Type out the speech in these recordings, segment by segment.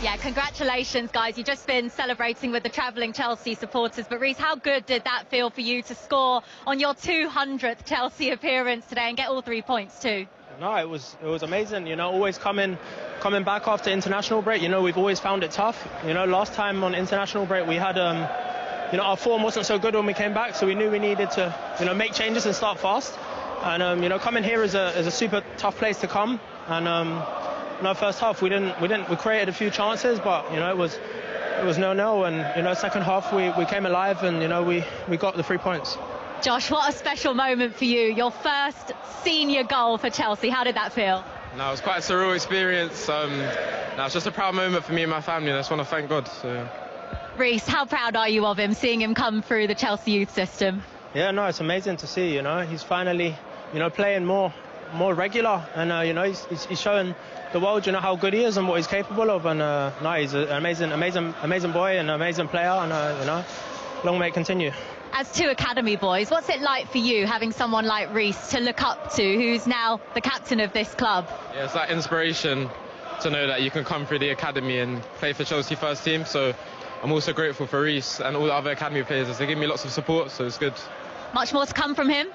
Yeah, congratulations, guys. You've just been celebrating with the travelling Chelsea supporters. But, Reece, how good did that feel for you to score on your 200th Chelsea appearance today and get all 3 points too? No, it was amazing. You know, always coming back after international break. You know, we've always found it tough. You know, last time on international break we had, you know, our form wasn't so good when we came back, so we knew we needed to, you know, make changes and start fast. And you know, coming here is a super tough place to come. And in our first half we created a few chances, but you know, it was 0-0. And you know, second half we came alive, and you know, we got the 3 points. Josh, what a special moment for you. Your first senior goal for Chelsea. How did that feel? No, it was quite a surreal experience. It's just a proud moment for me and my family, and I just want to thank God. So. Reece, how proud are you of him, seeing him come through the Chelsea youth system? Yeah, no, it's amazing to see. You know, he's finally, you know, playing more regular, and you know, he's showing the world, you know, how good he is and what he's capable of. And no, he's an amazing boy and an amazing player, and you know, long may it continue. As two academy boys, what's it like for you having someone like Reece to look up to, who's now the captain of this club? Yeah, it's that inspiration to know that you can come through the academy and play for Chelsea first team. So I'm also grateful for Reece and all the other academy players, as they give me lots of support, so it's good. Much more to come from him?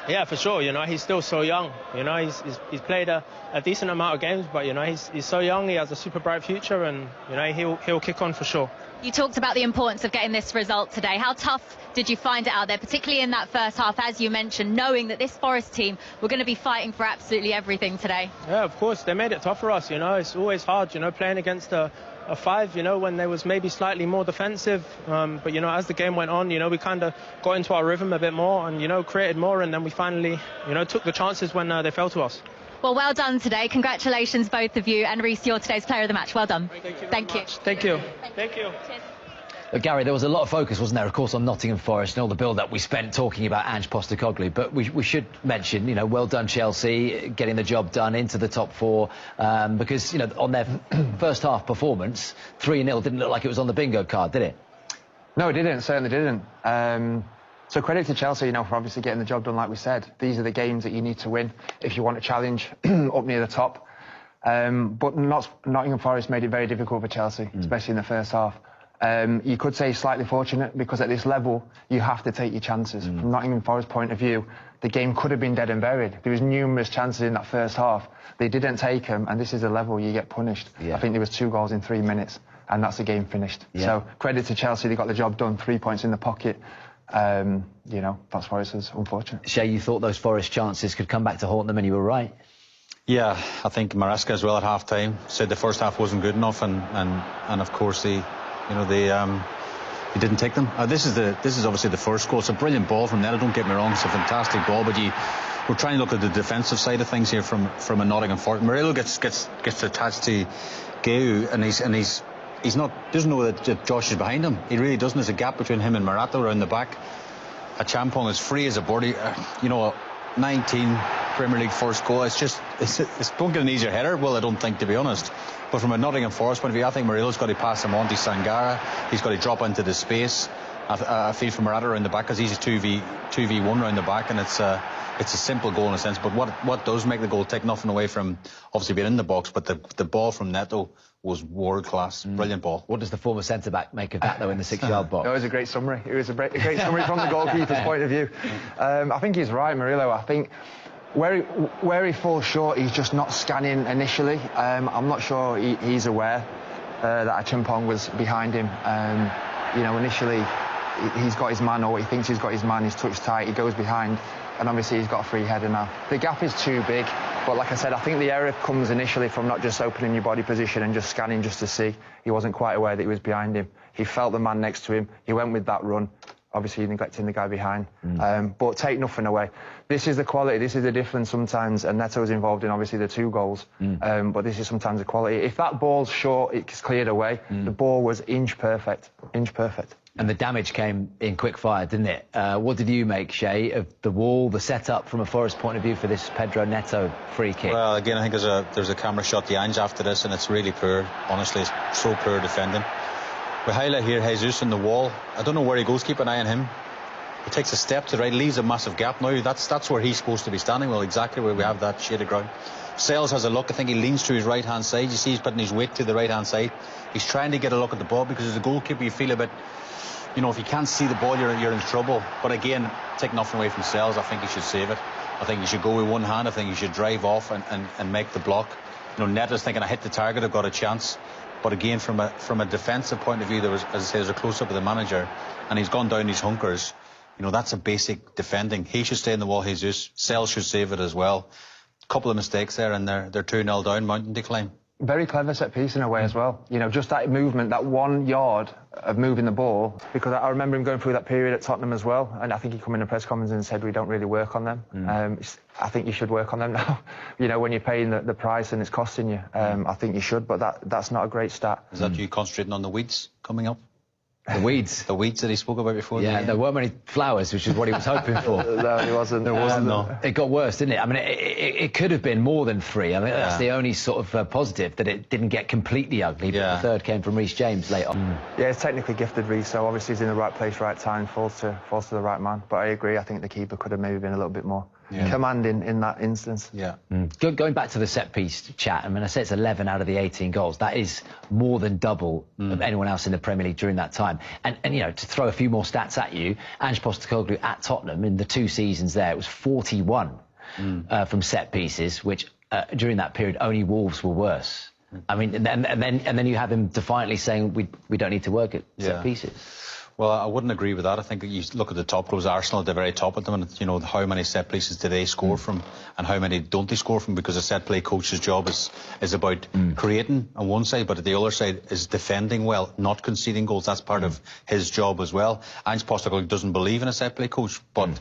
Yeah, for sure. You know, he's still so young. You know, he's played a decent amount of games, but you know, he's so young. He has a super bright future, and you know, he'll kick on for sure. You talked about the importance of getting this result today. How tough did you find it out there, particularly in that first half, as you mentioned, knowing that this Forest team were going to be fighting for absolutely everything today? Yeah, of course. They made it tough for us. You know, it's always hard, you know, playing against a five, you know, when they was maybe slightly more defensive. But, you know, as the game went on, you know, we kind of got into our rhythm a bit more and, you know, created more. And then we finally, you know, took the chances when they fell to us. Well, well done today. Congratulations, both of you. And Reece, you're today's player of the match. Well done. Thank you. Thank you. Cheers. But Gary, there was a lot of focus, wasn't there, of course, on Nottingham Forest and all the build-up we spent talking about Ange Postecoglou. But we should mention, you know, well done Chelsea, getting the job done into the top four, because, you know, on their first half performance, 3-0 didn't look like it was on the bingo card, did it? No, it didn't, certainly didn't. So credit to Chelsea, you know, for obviously getting the job done, like we said. These are the games that you need to win if you want to challenge up near the top. But Nottingham Forest made it very difficult for Chelsea, especially in the first half. You could say slightly fortunate, because at this level you have to take your chances. From Nottingham Forest point of view, the game could have been dead and buried. There was numerous chances in that first half. They didn't take them, and this is a level you get punished. I think there was 2 goals in 3 minutes, and that's the game finished. So credit to Chelsea, they got the job done, 3 points in the pocket. You know, that's Forest is unfortunate. Shay, you thought those Forest chances could come back to haunt them, and you were right. Yeah, I think Maresca as well at half-time said the first half wasn't good enough, and of course they didn't take them. This is obviously the first goal. It's a brilliant ball from Neto, don't get me wrong, it's a fantastic ball, but we're trying to look at the defensive side of things here from a Nottingham Forest. Murillo gets attached to Geu, and he's not, doesn't know that Josh is behind him. He really doesn't. There's a gap between him and Marato around the back. Champong is free as a birdie. You know, 19 Premier League first goal. It's don't get an easier header. Well, I don't think, to be honest. But from a Nottingham Forest point of view, I think Murillo's got to pass him on to Sangara. He's got to drop into the space. I feel for Marato around the back, because he's a 2v1 around the back, and it's a simple goal in a sense. But what does make the goal, take nothing away from obviously being in the box, but the ball from Neto was world class. Brilliant ball. What does the former centre back make of that though in the 6-yard box? It was a great summary. It was a great summary from the goalkeeper's point of view. I think he's right, Murillo. I think where he falls short, he's just not scanning initially. I'm not sure he's aware that Champong was behind him. You know, initially he's got his man, or he thinks he's got his man, he's touched tight, he goes behind, and obviously he's got a free header now. The gap is too big, but like I said, I think the error comes initially from not just opening your body position and just scanning just to see. He wasn't quite aware that he was behind him. He felt the man next to him, he went with that run, obviously neglecting the guy behind. But take nothing away. This is the quality, this is the difference sometimes, and Neto's involved in obviously the 2 goals, but this is sometimes the quality. If that ball's short, it's cleared away. The ball was inch perfect. And the damage came in quick fire, didn't it? What did you make, Shay, of the wall, the setup from a Forest point of view for this Pedro Neto free kick? Well, again, I think there's a camera shot the Ange after this, and it's really poor. Honestly, it's so poor defending. We highlight here Jesus in the wall. I don't know where he goes. Keep an eye on him. He takes a step to the right, leaves a massive gap now. That's where he's supposed to be standing. Well, exactly where we have that shaded ground. Sales has a look. I think he leans to his right-hand side. You see he's putting his weight to the right-hand side. He's trying to get a look at the ball because as a goalkeeper you feel a bit, you know, if you can't see the ball you're in trouble. But again, take nothing away from Sales. I think he should save it. I think he should go with one hand. I think he should drive off and make the block. You know, Ned is thinking, I hit the target, I've got a chance. But again, from a defensive point of view, there was, as I say, there's a close-up of the manager, and he's gone down these hunkers. You know, that's a basic defending. He should stay in the wall, Jesus. Sales should save it as well. Couple of mistakes there, and they're 2-0 down, mountain to climb. Very clever set piece in a way as well. You know, just that movement, that 1 yard of moving the ball, because I remember him going through that period at Tottenham as well, and I think he came in the press conference and said we don't really work on them. I think you should work on them now. You know, when you're paying the price and it's costing you, I think you should, but that's not a great stat. Is that you concentrating on the weeds coming up? The weeds. The weeds that he spoke about before? Yeah, there weren't many flowers, which is what he was hoping for. No, he wasn't. There wasn't, no. It got worse, didn't it? I mean, it could have been more than 3. I mean, that's the only sort of positive, that it didn't get completely ugly, but the third came from Reece James late on. Yeah, it's technically gifted, Reece, so obviously he's in the right place, right time, falls to the right man. But I agree, I think the keeper could have maybe been a little bit more commanding in that instance. Yeah. Going back to the set-piece chat, I mean, I say it's 11 out of the 18 goals. That is more than double of anyone else in the Premier League during that time. And you know, to throw a few more stats at you, Ange Postecoglou at Tottenham, in the 2 seasons there, it was 41 from set-pieces, which during that period, only Wolves were worse. I mean, and then you have him defiantly saying we don't need to work at set-pieces. Well, I wouldn't agree with that. I think you look at the top rows, Arsenal at the very top of them, and you know how many set pieces do they score from, and how many don't they score from? Because a set play coach's job is about creating on one side, but at the other side is defending well, not conceding goals. That's part of his job as well. Ange Postecoglou doesn't believe in a set play coach, but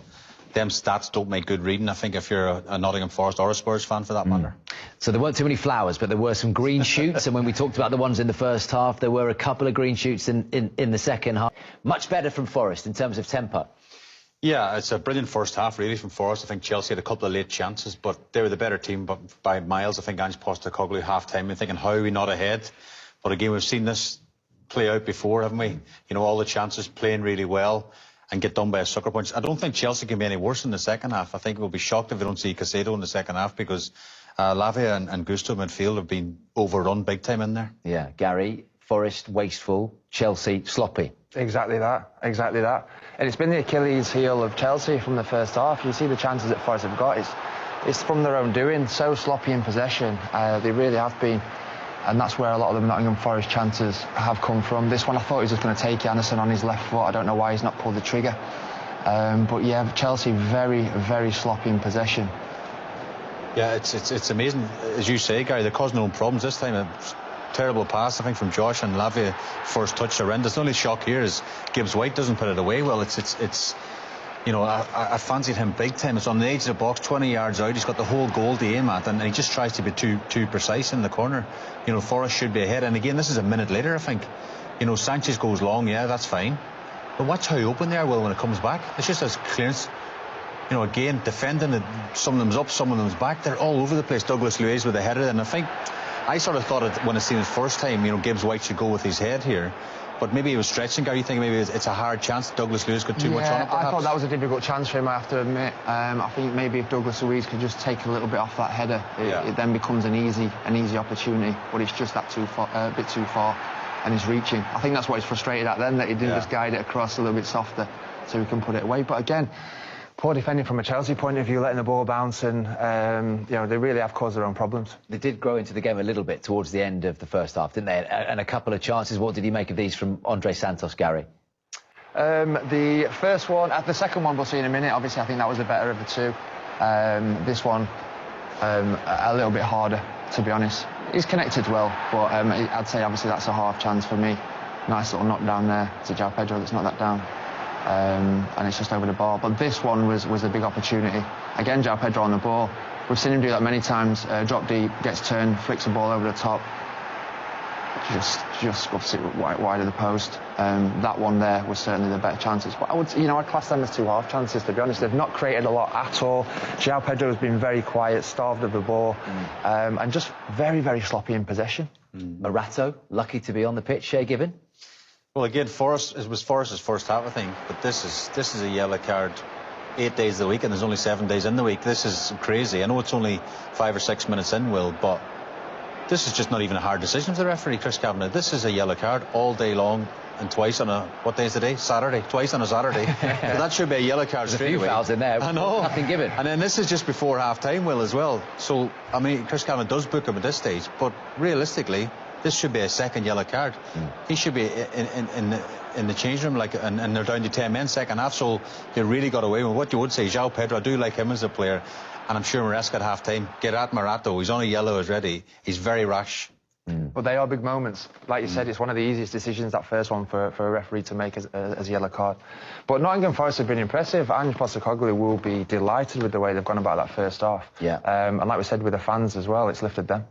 them stats don't make good reading, I think, if you're a Nottingham Forest or a Spurs fan for that matter. So there weren't too many flowers, but there were some green shoots, and when we talked about the ones in the first half, there were a couple of green shoots in the second half. Much better from Forest in terms of tempo. Yeah, it's a brilliant first half, really, from Forest. I think Chelsea had a couple of late chances, but they were the better team by miles. I think Ange Postecoglou half-time, thinking, how are we not ahead? But again, we've seen this play out before, haven't we? You know, all the chances, playing really well, and get done by a sucker punch. I don't think Chelsea can be any worse in the second half. I think we'll be shocked if we don't see Caicedo in the second half, because Lavia and Gusto midfield have been overrun big time in there. Yeah, Gary, Forest wasteful, Chelsea sloppy. Exactly that, exactly that. And it's been the Achilles heel of Chelsea from the first half. You see the chances that Forest have got, it's from their own doing, so sloppy in possession. They really have been. And that's where a lot of the Nottingham Forest chances have come from. This one, I thought he was just going to take Anderson on his left foot. I don't know why he's not pulled the trigger. But yeah, Chelsea very, very sloppy in possession. Yeah, it's amazing. As you say, Gary, they're causing their own problems this time. A terrible pass, I think, from Josh, and Lavia, first touch, horrendous. The only shock here is Gibbs White doesn't put it away well. It's you know, I fancied him big time. It's on the edge of the box, 20 yards out. He's got the whole goal to aim at, and he just tries to be too precise in the corner. You know, Forest should be ahead. And again, this is a minute later, I think. You know, Sanchez goes long, yeah, that's fine. But watch how open they are, Will, when it comes back. It's just as clearance. You know, again, defending it, some of them's up, some of them's back. They're all over the place. Douglas Luiz with a header, and I think I sort of thought it when I seen it first time. You know, Gibbs White should go with his head here. But maybe he was stretching, Gary. You think maybe it's a hard chance? Douglas Luiz got too much on it, perhaps? I thought that was a difficult chance for him, I have to admit. I think maybe if Douglas Luiz could just take a little bit off that header, it then becomes an easy opportunity. But it's just that a bit too far, and he's reaching. I think that's what he's frustrated at then, that he didn't just guide it across a little bit softer so he can put it away. But again, poor defending from a Chelsea point of view, letting the ball bounce, and you know, they really have caused their own problems. They did grow into the game a little bit towards the end of the first half, didn't they? And a couple of chances. What did you make of these from Andre Santos, Gary? The first one, the second one we'll see in a minute. Obviously, I think that was the better of the two. This one, a little bit harder, to be honest. He's connected well, but I'd say obviously that's a half chance for me. Nice little knock down there to João Pedro that's not that down. And it's just over the bar. But this one was a big opportunity. Again, João Pedro on the ball. We've seen him do that many times. Drop deep, gets turned, flicks the ball over the top. Just scuffs it wide of the post. That one there was certainly the better chances. But I'd class them as two half chances, to be honest. They've not created a lot at all. João Pedro has been very quiet, starved of the ball, and just very, very sloppy in possession. Morato, lucky to be on the pitch, Shea Given. Well, again, it was Forest's first half, I think, but this is a yellow card 8 days of the week, and there's only 7 days in the week. This is crazy. I know it's only 5 or 6 minutes in, Will, but this is just not even a hard decision for the referee, Chris Kavanagh. This is a yellow card all day long, and twice on what day is the day? Saturday. Twice on a Saturday. So that should be a yellow card straight away. There's a few fouls in there. I know. Nothing given. And then this is just before half-time, Will, as well. So, I mean, Chris Kavanagh does book him at this stage, but realistically, this should be a second yellow card. He should be in the change room, and they're down to 10 men second half, so they really got away with what you would say. João Pedro, I do like him as a player, and I'm sure Maresca at half-time. Get at Marato, he's on a yellow already. He's very rash. But they are big moments. Like you said, it's one of the easiest decisions, that first one, for a referee to make as a yellow card. But Nottingham Forest have been impressive. Ange Postecoglou will be delighted with the way they've gone about that first half. Yeah. And like we said, with the fans as well, it's lifted them.